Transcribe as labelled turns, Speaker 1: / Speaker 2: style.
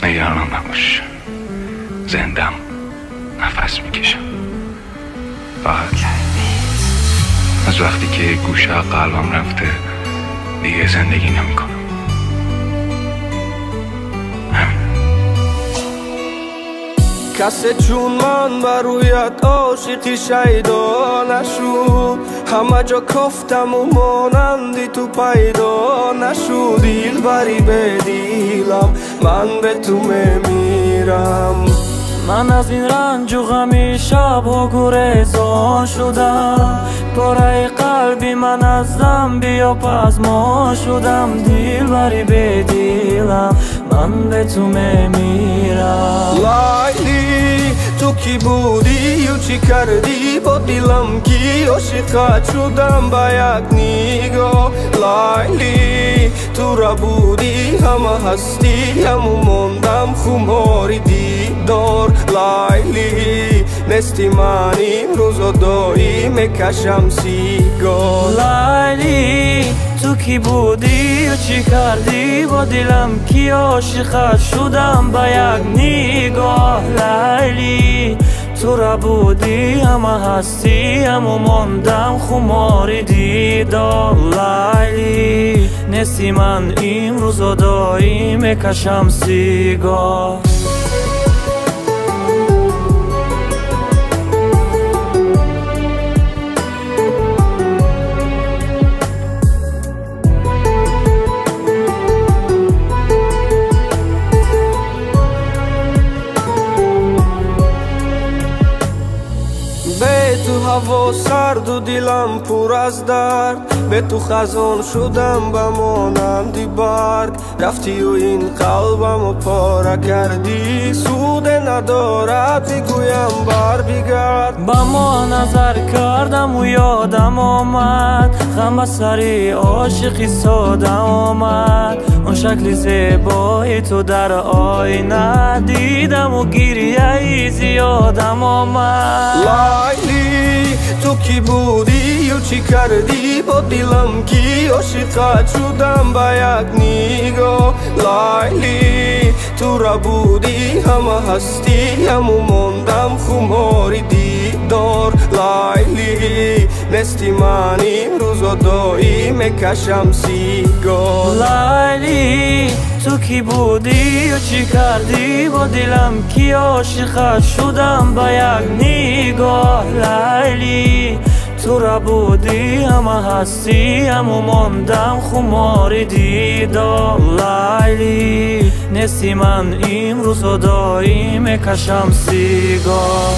Speaker 1: نگرانم نباش، زندم، نفس میکشم. فقط از وقتی که گوشه قلبم رفته دیگه زندگی نمیکنم.
Speaker 2: کسی چون من برویت عاشقی شیدا نشد، همه جا کفتم و مانندی تو پیدا نشد. دیل بری به دیلم، من به تو میمیرم.
Speaker 3: من از این رنج و غمی شبها گریزان شدم، پاره قلبی من از ذنبی و پزما شدم. دیل بری به دیلم، من به تو میمیرم.
Speaker 2: لیلی تو کی بودی و چی کردی با دیلم کی عاشقت شدم با یک نگاه. لیلی تو را بودی همه هستی همو موندم خماری دیدار. لیلی نستی من امروز و دایی میکشم سیگار.
Speaker 3: لیلی تو کی بودی و چی کردی با دلم کی عاشقت شدم با یک نگاه. لیلی تو را بودی همه هستی همو ماندم خماری دیدار. لیلی نستی من امروز و دایی میکشم سیگار.
Speaker 2: به تو هوا سرد و دلم پر از درد، به تو خزان شدم به مانندی برگ. رفتی و این قلبم و پاره کردی، سود ندارد بگویم بر بگرد.
Speaker 3: با ما نظر کردم و یادم آمد، غم سری عاشقی ساده آمد. اون شکل زیبای تو در آینه دیدم و گریه زیادم آمد.
Speaker 2: لیلی تو کی بودی و چی کردی با دلم کی عاشقت شدم با یک نگاه. لیلی تو را بودی همه هستی همو موندم خماری دیدار. لیلی نستی من امروز و دایی میکشم سیگار.
Speaker 3: لیلی تو کی بودی و چی کردی با دلم کی عاشقت شدم با یک نگاه. لیلی تو را بودی همه هستی همو ماندم خماری دیدار. لیلی نستی من امروز و دایی میکشم سیگار.